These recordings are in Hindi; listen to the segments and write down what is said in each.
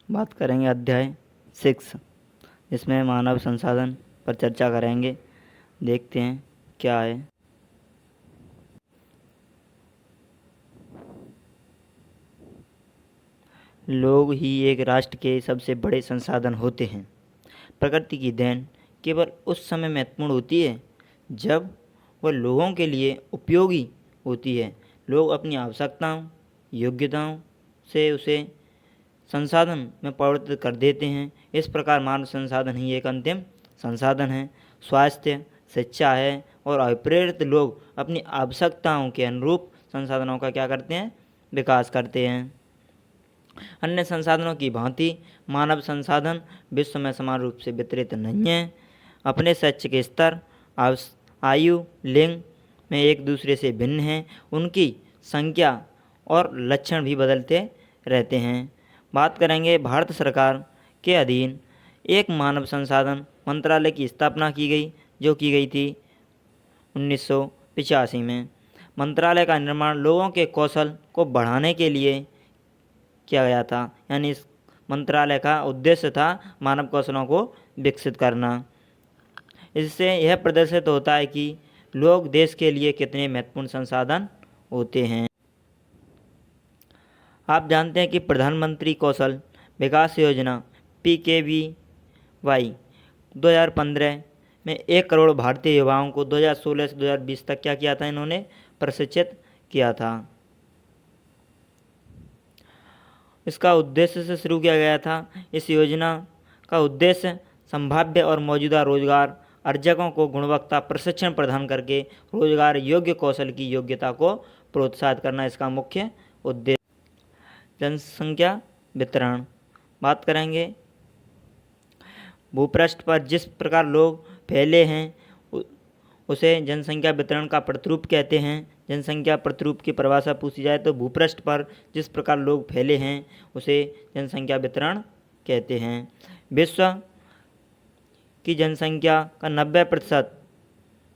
बात करेंगे अध्याय 6, जिसमें मानव संसाधन पर चर्चा करेंगे। देखते हैं क्या है। लोग ही एक राष्ट्र के सबसे बड़े संसाधन होते हैं। प्रकृति की देन केवल उस समय महत्वपूर्ण होती है जब वह लोगों के लिए उपयोगी होती है। लोग अपनी आवश्यकताओं, योग्यताओं से उसे संसाधन में परिवर्तित कर देते हैं। इस प्रकार मानव संसाधन ही एक अंतिम संसाधन है। स्वास्थ्य, शिक्षा है और अप्रेरित लोग अपनी आवश्यकताओं के अनुरूप संसाधनों का क्या करते हैं? विकास करते हैं। अन्य संसाधनों की भांति मानव संसाधन विश्व में समान रूप से वितरित नहीं है। अपने शैक्षिक स्तर, आयु, लिंग में एक दूसरे से भिन्न हैं। उनकी संख्या और लक्षण भी बदलते रहते हैं। बात करेंगे भारत सरकार के अधीन एक मानव संसाधन मंत्रालय की स्थापना की गई, जो की गई थी 1985 में। मंत्रालय का निर्माण लोगों के कौशल को बढ़ाने के लिए किया गया था। यानी इस मंत्रालय का उद्देश्य था मानव कौशलों को विकसित करना। इससे यह प्रदर्शित होता है कि लोग देश के लिए कितने महत्वपूर्ण संसाधन होते हैं। आप जानते हैं कि प्रधानमंत्री कौशल विकास योजना PKVY 2015 में 1 करोड़ भारतीय युवाओं को 2016 से 2020 तक क्या किया था? इन्होंने प्रशिक्षित किया था। इसका उद्देश्य से शुरू किया गया था। इस योजना का उद्देश्य संभाव्य और मौजूदा रोजगार अर्जकों को गुणवत्ता प्रशिक्षण प्रदान करके रोजगार योग्य कौशल की योग्यता को प्रोत्साहित करना इसका मुख्य उद्देश्य। जनसंख्या वितरण बात करेंगे। भूपृष्ठ पर जिस प्रकार लोग फैले हैं उसे जनसंख्या वितरण का प्रतिरूप कहते हैं। जनसंख्या प्रतिरूप की परिभाषा पूछी जाए तो भूपृष्ठ पर जिस प्रकार लोग फैले हैं उसे जनसंख्या वितरण कहते हैं। विश्व की जनसंख्या का 90%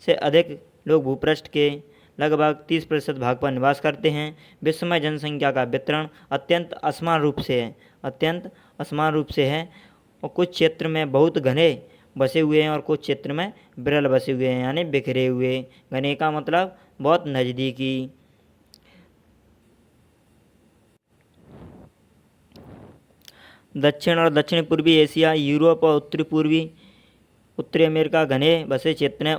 से अधिक लोग भूपृष्ठ के लगभग 30% भाग पर निवास करते हैं। विश्व में जनसंख्या का वितरण अत्यंत असमान रूप से है और कुछ क्षेत्र में बहुत घने बसे हुए हैं और कुछ क्षेत्र में विरल बसे हुए हैं, यानी बिखरे हुए। घने का मतलब बहुत नज़दीकी। दक्षिण और दक्षिण पूर्वी एशिया, यूरोप और उत्तरी अमेरिका घने बसे क्षेत्र हैं।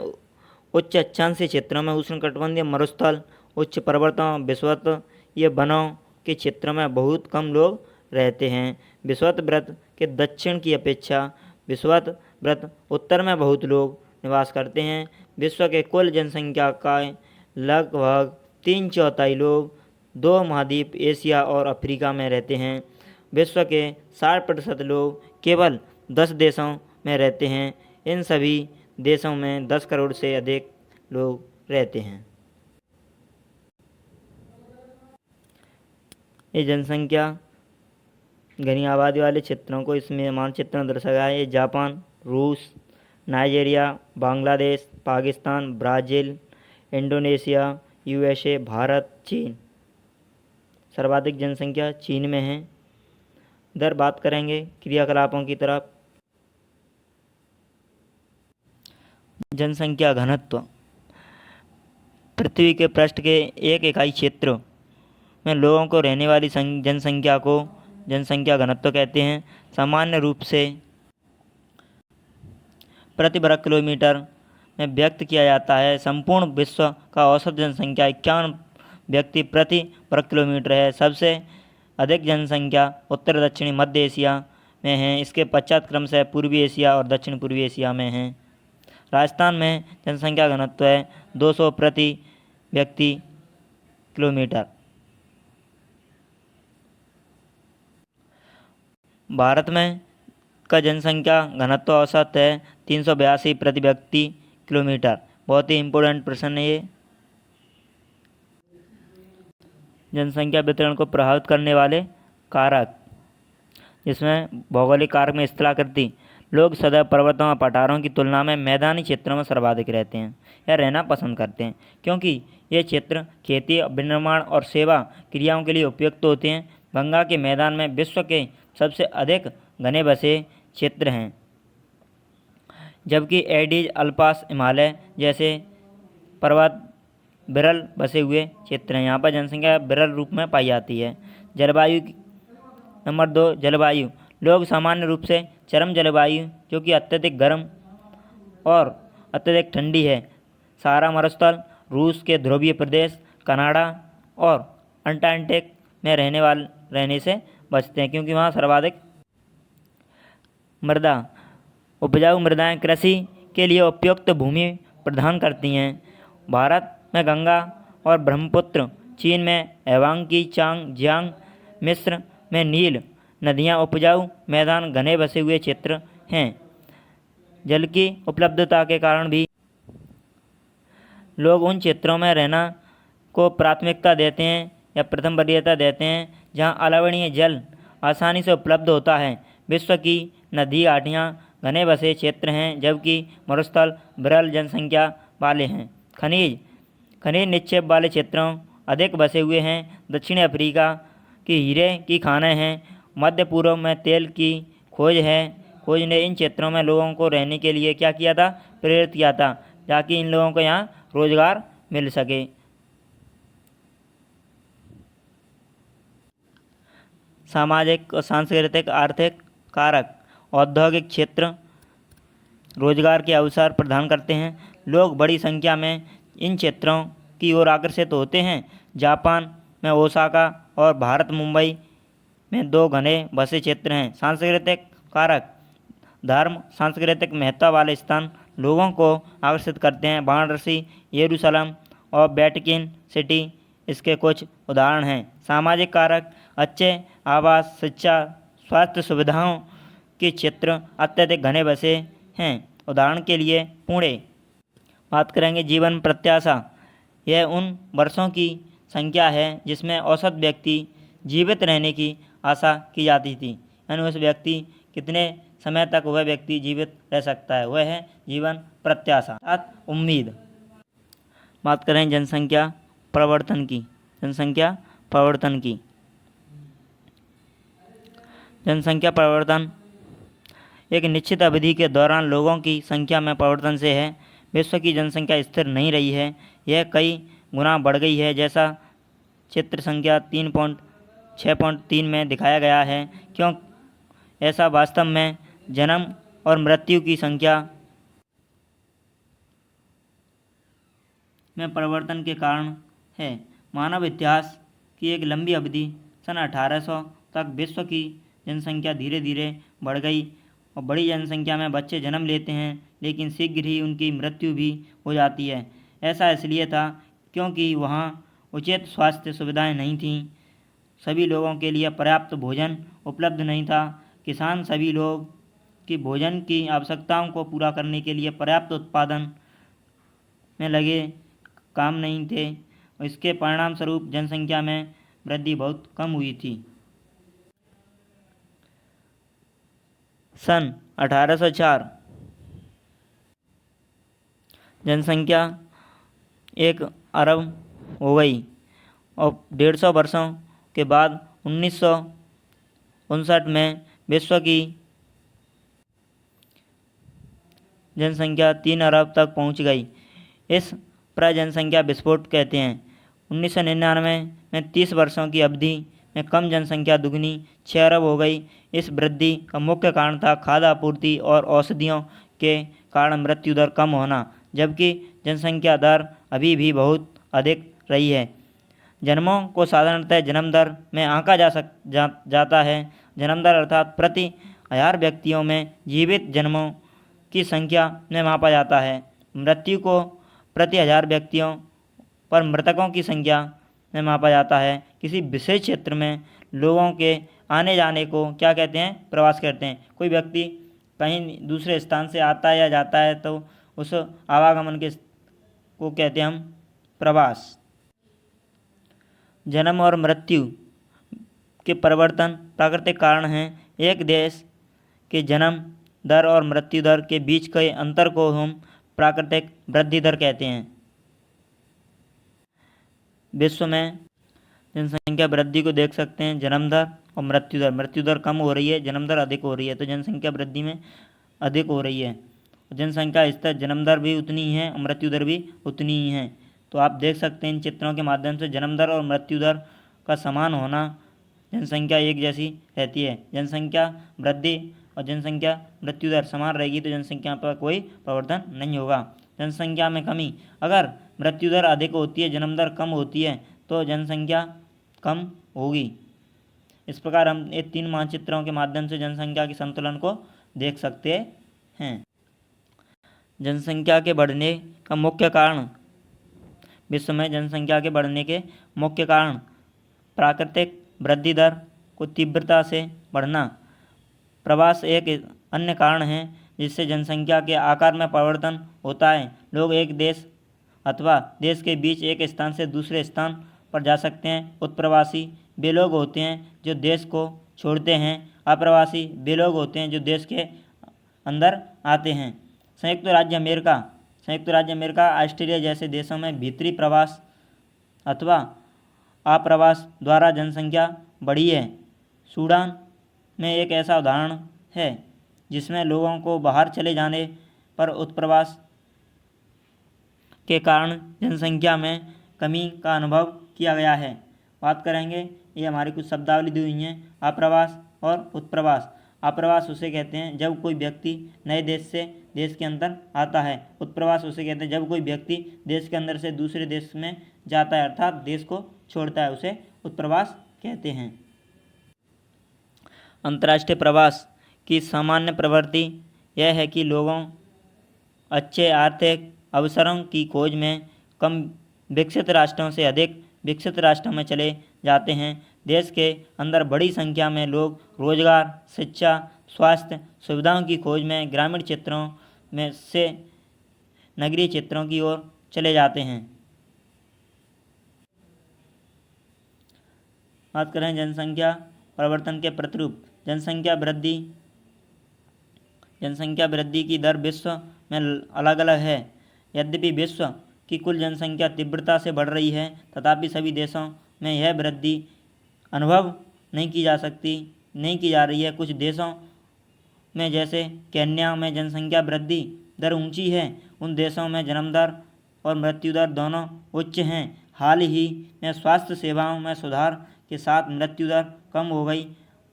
उच्च अक्षांशीय क्षेत्रों में उष्णकटिबंधीय मरुस्थल, उच्च पर्वतों, विषुवतीय वनों के क्षेत्र में बहुत कम लोग रहते हैं। विषुवत वृत्त के दक्षिण की अपेक्षा विषुवत वृत्त उत्तर में बहुत लोग निवास करते हैं। विश्व के कुल जनसंख्या का लगभग 3/4 लोग 2 महाद्वीप एशिया और अफ्रीका में रहते हैं। विश्व के 60% लोग केवल 10 देशों में रहते हैं। इन सभी देशों में 10 करोड़ से अधिक लोग रहते हैं। ये जनसंख्या घनी आबादी वाले क्षेत्रों को इसमें मानचित्र में दर्शाया है। ये जापान, रूस, Nigeria, Bangladesh, Pakistan, Brazil, Indonesia, USA, Bharat, चीन। सर्वाधिक जनसंख्या चीन में है। इधर बात करेंगे क्रियाकलापों की तरफ। जनसंख्या घनत्व पृथ्वी के पृष्ठ के एक इकाई क्षेत्र में लोगों को रहने वाली जनसंख्या को जनसंख्या घनत्व कहते हैं। सामान्य रूप से प्रति वर्ग किलोमीटर में व्यक्त किया जाता है। संपूर्ण विश्व का औसत जनसंख्या 51 व्यक्ति प्रति वर्ग किलोमीटर है। सबसे अधिक जनसंख्या उत्तर दक्षिणी मध्य एशिया में है। इसके पश्चात क्रम से पूर्वी एशिया और दक्षिण पूर्वी एशिया में है। राजस्थान में जनसंख्या घनत्व है 200 प्रति व्यक्ति किलोमीटर। भारत में का जनसंख्या घनत्व औसत है 382 प्रति व्यक्ति किलोमीटर। बहुत ही इम्पोर्टेंट प्रश्न है ये। जनसंख्या वितरण को प्रभावित करने वाले कारक, जिसमें भौगोलिक कारक में स्थलाकृति। लोग सदैव पर्वतों और पठारों की तुलना में मैदानी क्षेत्रों में सर्वाधिक रहते हैं या रहना पसंद करते हैं, क्योंकि ये क्षेत्र खेती, विनिर्माण और सेवा क्रियाओं के लिए उपयुक्त होते हैं। गंगा के मैदान में विश्व के सबसे अधिक घने बसे क्षेत्र हैं, जबकि एडीज अल्पास हिमालय जैसे पर्वत विरल बसे हुए क्षेत्र हैं। यहाँ पर जनसंख्या विरल रूप में पाई जाती है। जलवायु नंबर 2, जलवायु। लोग सामान्य रूप से चरम जलवायु जो कि अत्यधिक गर्म और अत्यधिक ठंडी है, सहारा मरुस्थल, रूस के ध्रुवीय प्रदेश, कनाडा और अंटार्कटिक में रहने से बचते हैं, क्योंकि वहाँ सर्वाधिक मृदा उपजाऊ मृदाएं कृषि के लिए उपयुक्त भूमि प्रदान करती हैं। भारत में गंगा और ब्रह्मपुत्र, चीन में एवांगी चांग जियांग, मिस्र में नील नदियाँ उपजाऊ मैदान घने बसे हुए क्षेत्र हैं। जल की उपलब्धता के कारण भी लोग उन क्षेत्रों में रहना को प्राथमिकता देते हैं या प्रथम वरीयता देते हैं जहां अलवणीय जल आसानी से उपलब्ध होता है। विश्व की नदी घाटियाँ घने बसे क्षेत्र हैं, जबकि मरुस्थल विरल जनसंख्या वाले हैं। खनिज निक्षेप वाले क्षेत्रों अधिक बसे हुए हैं। दक्षिण अफ्रीका की हीरे की खानें हैं। मध्य पूर्व में तेल की खोज है। खोज ने इन क्षेत्रों में लोगों को रहने के लिए क्या किया था, प्रेरित किया था, ताकि इन लोगों को यहाँ रोजगार मिल सके। सामाजिक और सांस्कृतिक आर्थिक कारक। औद्योगिक क्षेत्र रोजगार के अवसर प्रदान करते हैं। लोग बड़ी संख्या में इन क्षेत्रों की ओर आकर्षित होते हैं। जापान में ओसाका और भारत मुंबई में 2 घने बसे क्षेत्र हैं। सांस्कृतिक कारक। धर्म सांस्कृतिक महत्ता वाले स्थान लोगों को आकर्षित करते हैं। वाराणसी, यरूशलेम और वेटिकन सिटी इसके कुछ उदाहरण हैं। सामाजिक कारक। अच्छे आवास, शिक्षा, स्वास्थ्य सुविधाओं के क्षेत्र अत्यधिक घने बसे हैं। उदाहरण के लिए पुणे। बात करेंगे जीवन प्रत्याशा। यह उन वर्षों की संख्या है जिसमें औसत व्यक्ति जीवित रहने की आशा की जाती थी, यानी उस व्यक्ति कितने समय तक वह व्यक्ति जीवित रह सकता है, वह है जीवन प्रत्याशा अर्थात उम्मीद। बात करें जनसंख्या प्रवर्तन की। जनसंख्या प्रवर्तन एक निश्चित अवधि के दौरान लोगों की संख्या में परिवर्तन से है। विश्व की जनसंख्या स्थिर नहीं रही है, यह कई गुना बढ़ गई है, जैसा चित्र संख्या 3.6.3 में दिखाया गया है। क्यों ऐसा वास्तव में जन्म और मृत्यु की संख्या में परिवर्तन के कारण है। मानव इतिहास की एक लंबी अवधि सन 1800 तक विश्व की जनसंख्या धीरे धीरे बढ़ गई और बड़ी जनसंख्या में बच्चे जन्म लेते हैं, लेकिन शीघ्र ही उनकी मृत्यु भी हो जाती है। ऐसा इसलिए था क्योंकि वहाँ उचित स्वास्थ्य सुविधाएं नहीं थीं, सभी लोगों के लिए पर्याप्त भोजन उपलब्ध नहीं था, किसान सभी लोग की भोजन की आवश्यकताओं को पूरा करने के लिए पर्याप्त उत्पादन में लगे काम नहीं थे। इसके परिणाम स्वरूप जनसंख्या में वृद्धि बहुत कम हुई थी। सन 1804 जनसंख्या 1 अरब हो गई और 150 वर्षों के बाद 1959 में विश्व की जनसंख्या 3 अरब तक पहुंच गई। इस पर जनसंख्या विस्फोट कहते हैं। 1999 में 30 वर्षों की अवधि में कम जनसंख्या दुगनी 6 अरब हो गई। इस वृद्धि का मुख्य कारण था खाद्य आपूर्ति और औषधियों के कारण मृत्यु दर कम होना, जबकि जनसंख्या दर अभी भी बहुत अधिक रही है। जन्मों को साधारणतः जन्म दर में आंका जाता है। जन्म दर अर्थात प्रति 1000 व्यक्तियों में जीवित जन्मों की संख्या में मापा जाता है। मृत्यु को प्रति 1000 व्यक्तियों पर मृतकों की संख्या में मापा जाता है। किसी विशेष क्षेत्र में लोगों के आने जाने को क्या कहते हैं, प्रवास कहते हैं। कोई व्यक्ति कहीं दूसरे स्थान से आता है या जाता है तो उस आवागमन को कहते हैं हम प्रवास। जन्म और मृत्यु के परिवर्तन प्राकृतिक कारण हैं। एक देश के जन्म दर और मृत्यु दर के बीच के अंतर को हम प्राकृतिक वृद्धि दर कहते हैं। विश्व में जनसंख्या वृद्धि को देख सकते हैं जन्म दर और मृत्यु दर कम हो रही है, जन्म दर अधिक हो रही है। तो जनसंख्या वृद्धि में अधिक हो रही है। जनसंख्या स्तर जन्म दर भी उतनी ही है और मृत्यु दर भी उतनी ही है। तो आप देख सकते हैं इन चित्रों के माध्यम से जन्म दर और मृत्यु दर का समान होना, जनसंख्या एक जैसी रहती है। जनसंख्या वृद्धि और जनसंख्या मृत्यु दर समान रहेगी तो जनसंख्या पर कोई परिवर्तन नहीं होगा। जनसंख्या में कमी, अगर मृत्यु दर अधिक होती है, जन्म दर कम होती है तो जनसंख्या कम होगी। इस प्रकार हम ये 3 मानचित्रों के माध्यम से जनसंख्या के संतुलन को देख सकते हैं। जनसंख्या के बढ़ने का मुख्य कारण, विश्व में जनसंख्या के बढ़ने के मुख्य कारण प्राकृतिक वृद्धि दर को तीव्रता से बढ़ना, प्रवास एक अन्य कारण है जिससे जनसंख्या के आकार में परिवर्तन होता है। लोग एक देश अथवा देश के बीच एक स्थान से दूसरे स्थान पर जा सकते हैं। उत्प्रवासी वे लोग होते हैं जो देश को छोड़ते हैं। अप्रवासी वे लोग होते हैं जो देश के अंदर आते हैं। संयुक्त राज्य अमेरिका, ऑस्ट्रेलिया जैसे देशों में भीतरी प्रवास अथवा आप्रवास द्वारा जनसंख्या बढ़ी है। सूडान में एक ऐसा उदाहरण है जिसमें लोगों को बाहर चले जाने पर उत्प्रवास के कारण जनसंख्या में कमी का अनुभव किया गया है। बात करेंगे, ये हमारी कुछ शब्दावली दी हुई हैं। आप्रवास और उत्प्रवास। आप्रवास उसे कहते हैं जब कोई व्यक्ति नए देश से देश के अंदर आता है। उत्प्रवास उसे कहते हैं जब कोई व्यक्ति देश के अंदर से दूसरे देश में जाता है, अर्थात देश को छोड़ता है, उसे उत्प्रवास कहते हैं। अंतर्राष्ट्रीय प्रवास की सामान्य प्रवृत्ति यह है कि लोगों अच्छे आर्थिक अवसरों की खोज में कम विकसित राष्ट्रों से अधिक विकसित राष्ट्रों में चले जाते हैं। देश के अंदर बड़ी संख्या में लोग रोजगार, शिक्षा, स्वास्थ्य सुविधाओं की खोज में ग्रामीण क्षेत्रों में से नगरीय क्षेत्रों की ओर चले जाते हैं। बात करें जनसंख्या परिवर्तन के प्रतिरूप। जनसंख्या वृद्धि की दर विश्व में अलग अलग है। यद्यपि विश्व की कुल जनसंख्या तीव्रता से बढ़ रही है, तथापि सभी देशों में यह वृद्धि अनुभव नहीं की जा रही है। कुछ देशों में जैसे केन्या में जनसंख्या वृद्धि दर ऊंची है। उन देशों में जन्म दर और मृत्यु दर दोनों उच्च हैं। हाल ही में स्वास्थ्य सेवाओं में सुधार के साथ मृत्यु दर कम हो गई,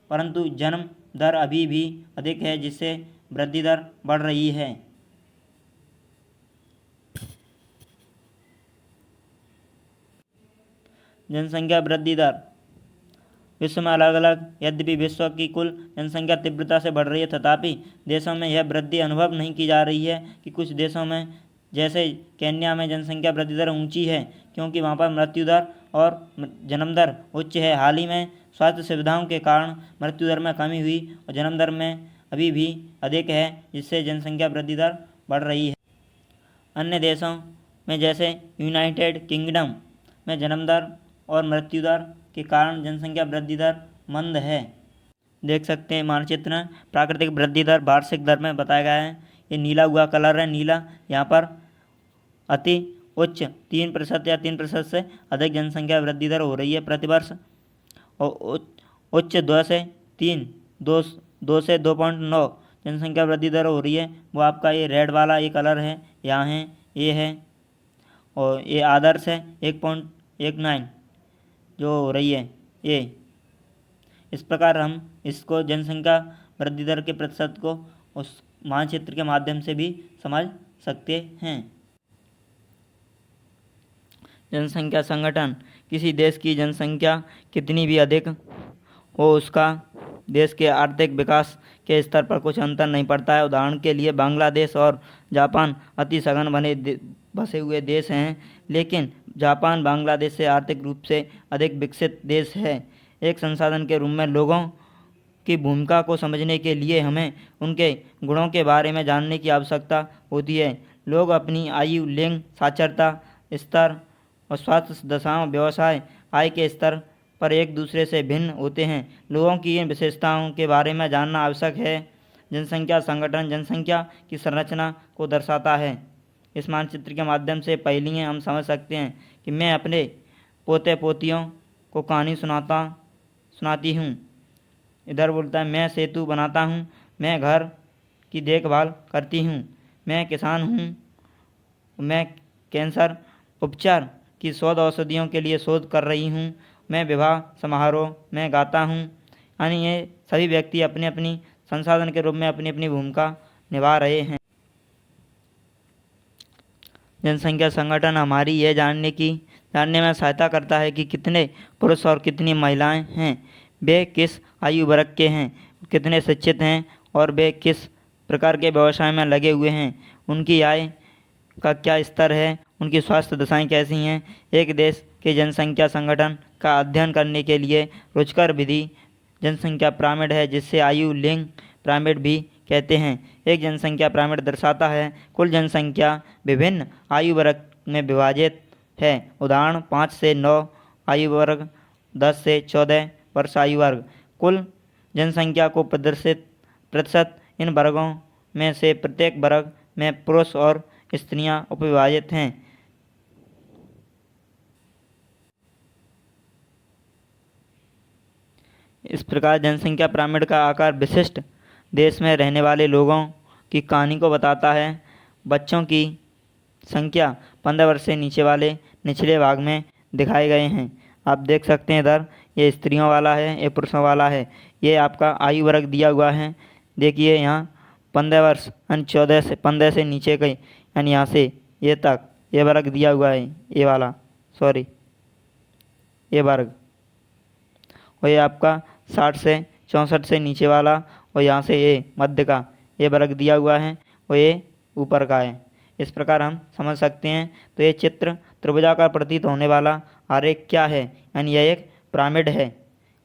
परंतु जन्म दर अभी भी अधिक है, जिससे वृद्धि दर बढ़ रही है। जनसंख्या वृद्धि दर विश्व में अलग अलग। यद्यपि विश्व की कुल जनसंख्या तीव्रता से बढ़ रही है, तथापि देशों में यह वृद्धि अनुभव नहीं की जा रही है कि कुछ देशों में जैसे केन्या में जनसंख्या वृद्धि दर ऊंची है, क्योंकि वहाँ पर मृत्यु दर और जन्म दर उच्च है। हाल ही में स्वास्थ्य सुविधाओं के कारण मृत्यु दर में कमी हुई और जन्म दर में अभी भी अधिक है, जिससे जनसंख्या वृद्धि दर बढ़ रही है। अन्य देशों में जैसे यूनाइटेड किंगडम में जन्म दर और मृत्यु दर के कारण जनसंख्या वृद्धि दर मंद है। देख सकते हैं मानचित्र में प्राकृतिक वृद्धि दर वार्षिक दर में बताया गया है। ये नीला हुआ कलर है, नीला यहाँ पर अति उच्च 3% या 3% से अधिक जनसंख्या वृद्धि दर हो रही है प्रतिवर्ष, और उच्च 2 से 2.9 जनसंख्या वृद्धि दर हो रही है। वो आपका ये रेड वाला ये कलर है, यहाँ है, ये है, और ये आदर्श है 1.19 जो हो रही है ये। इस प्रकार हम इसको जनसंख्या वृद्धि दर के प्रतिशत को उस मानचित्र के माध्यम से भी समझ सकते हैं। जनसंख्या संगठन किसी देश की जनसंख्या कितनी भी अधिक हो, उसका देश के आर्थिक विकास के स्तर पर कुछ अंतर नहीं पड़ता है। उदाहरण के लिए बांग्लादेश और जापान अति सघन बसे हुए देश हैं, लेकिन जापान बांग्लादेश से आर्थिक रूप से अधिक विकसित देश है। एक संसाधन के रूप में लोगों की भूमिका को समझने के लिए हमें उनके गुणों के बारे में जानने की आवश्यकता होती है। लोग अपनी आयु, लिंग, साक्षरता स्तर और स्वास्थ्य दशाओं, व्यवसाय, आय के स्तर पर एक दूसरे से भिन्न होते हैं। लोगों की इन विशेषताओं के बारे में जानना आवश्यक है। जनसंख्या संगठन जनसंख्या की संरचना को दर्शाता है। इस मानचित्र के माध्यम से पहेलियाँ हम समझ सकते हैं कि मैं अपने पोते पोतियों को कहानी सुनाती हूँ। इधर बोलता है मैं सेतु बनाता हूँ, मैं घर की देखभाल करती हूँ, मैं किसान हूँ, मैं कैंसर उपचार की शोध औषधियों के लिए शोध कर रही हूँ, मैं विवाह समारोह में गाता हूँ। यानी ये सभी व्यक्ति अपनी अपनी संसाधन के रूप में अपनी अपनी भूमिका निभा रहे हैं। जनसंख्या संगठन हमारी यह जानने में सहायता करता है कि कितने पुरुष और कितनी महिलाएं हैं, वे किस आयु वर्ग के हैं, कितने शिक्षित हैं और वे किस प्रकार के व्यवसाय में लगे हुए हैं, उनकी आय का क्या स्तर है, उनकी स्वास्थ्य दशाएं कैसी हैं। एक देश के जनसंख्या संगठन का अध्ययन करने के लिए रुचिकर विधि जनसंख्या पिरामिड है, जिससे आयु लिंग पिरामिड भी कहते हैं। एक जनसंख्या पिरामिड दर्शाता है कुल जनसंख्या विभिन्न आयु वर्ग में विभाजित है। उदाहरण 5 से 9 आयु वर्ग, 10 से 14 वर्ष आयु वर्ग। कुल जनसंख्या को प्रदर्शित प्रतिशत इन वर्गों में से प्रत्येक वर्ग में पुरुष और स्त्रियां उपविभाजित हैं। इस प्रकार जनसंख्या पिरामिड का आकार विशिष्ट देश में रहने वाले लोगों की कहानी को बताता है। बच्चों की संख्या 15 वर्ष से नीचे वाले निचले भाग में दिखाए गए हैं। आप देख सकते हैं इधर ये स्त्रियों वाला है, ये पुरुषों वाला है। ये आपका आयु वर्ग दिया हुआ है। देखिए यहाँ 15 वर्ष यानी 15 से नीचे के, यानी यहाँ से ये तक ये वर्ग दिया हुआ है, ये वाला सॉरी ये वर्ग। और ये आपका 60 से 64 से नीचे वाला, और यहाँ से ये मध्य का ये वर्ग दिया हुआ है, और ये ऊपर का है। इस प्रकार हम समझ सकते हैं। तो ये चित्र त्रिभुजाकार प्रतीत होने वाला आरेख क्या है, यानी यह एक पिरामिड है।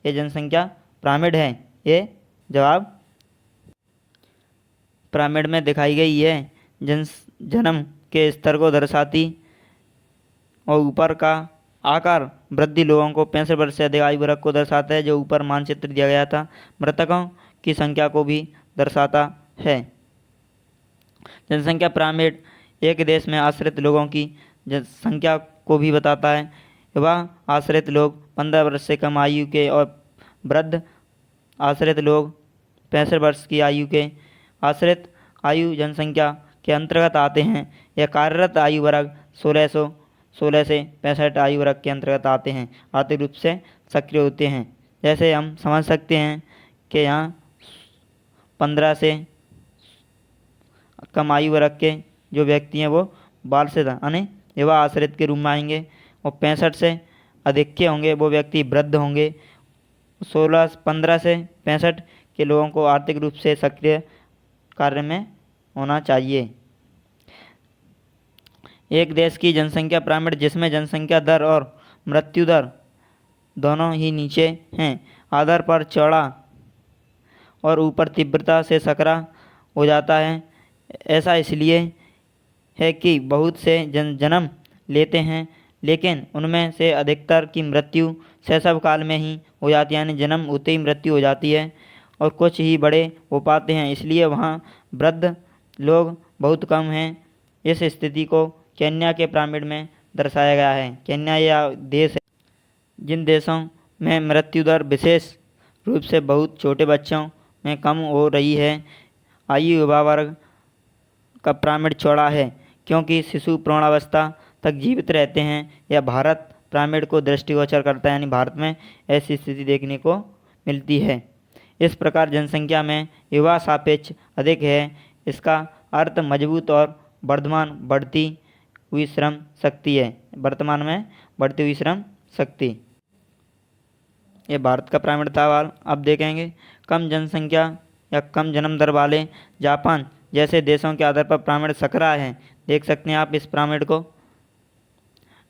ये जनसंख्या पिरामिड है। ये जवाब पिरामिड में दिखाई गई है जन्म के स्तर को दर्शाती, और ऊपर का आकार वृद्धि लोगों को 65 वर्ष से अधिक आयु वर्ग को दर्शाता है, जो ऊपर मानचित्र दिया गया था। मृतकों की संख्या को भी दर्शाता है। जनसंख्या पिरामिड एक देश में आश्रित लोगों की संख्या को भी बताता है। वह आश्रित लोग 15 वर्ष से कम आयु के और वृद्ध आश्रित लोग 65 वर्ष की आयु के आश्रित आयु जनसंख्या के अंतर्गत आते हैं। यह कार्यरत आयु वर्ग 16 से 65 आयु वर्ग के अंतर्गत आते हैं, आर्थिक रूप से सक्रिय होते हैं। जैसे हम समझ सकते हैं कि यहाँ 15 से कम आयु वर्ग के जो व्यक्ति हैं वो बाल से यानी युवा आश्रित के रूप में आएंगे, और 65 से अधिक के होंगे वो व्यक्ति वृद्ध होंगे। 15 से 65 के लोगों को आर्थिक रूप से सक्रिय कार्य में होना चाहिए। एक देश की जनसंख्या पिरामिड जिसमें जनसंख्या दर और मृत्यु दर दोनों ही नीचे हैं, आधार पर चौड़ा और ऊपर तीव्रता से सकरा हो जाता है। ऐसा इसलिए है कि बहुत से जन्म लेते हैं, लेकिन उनमें से अधिकतर की मृत्यु शैशव काल में ही हो जाती है, यानी जन्म होते ही मृत्यु हो जाती है, और कुछ ही बड़े हो पाते हैं। इसलिए वहाँ वृद्ध लोग बहुत कम हैं। इस स्थिति को केन्या के पिरामिड में दर्शाया गया है। केन्या या देश है जिन देशों में मृत्यु दर विशेष रूप से बहुत छोटे बच्चों में कम हो रही है। आयु युवा वर्ग का पिरामिड चौड़ा है क्योंकि शिशु प्रौढ़ावस्था तक जीवित रहते हैं। यह भारत पिरामिड को दृष्टिगोचर करता है, यानी भारत में ऐसी स्थिति देखने को मिलती है। इस प्रकार जनसंख्या में युवा सापेक्ष अधिक है। इसका अर्थ मजबूत और वर्तमान बढ़ती हुई श्रम शक्ति है। वर्तमान में बढ़ती हुई श्रम शक्ति। ये भारत का पिरामिड था वाल। अब देखेंगे कम जनसंख्या या कम जन्म दर वाले जापान जैसे देशों के आधार पर पिरामिड सकरा है। देख सकते हैं आप इस पिरामिड को।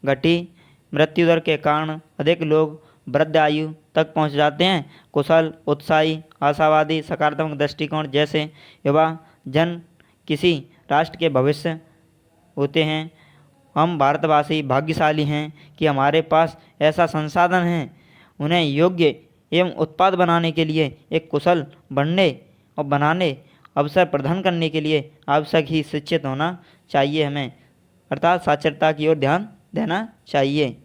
घटी मृत्यु दर के कारण अधिक लोग वृद्ध आयु तक पहुंच जाते हैं। कुशल, उत्साही, आशावादी, सकारात्मक दृष्टिकोण जैसे युवा जन किसी राष्ट्र के भविष्य होते हैं। हम भारतवासी भाग्यशाली हैं कि हमारे पास ऐसा संसाधन है। उन्हें योग्य एवं उत्पाद बनाने के लिए एक कुशल बनने और बनाने अवसर प्रदान करने के लिए आवश्यक ही शिक्षित होना चाहिए हमें, अर्थात साक्षरता की ओर ध्यान देना चाहिए।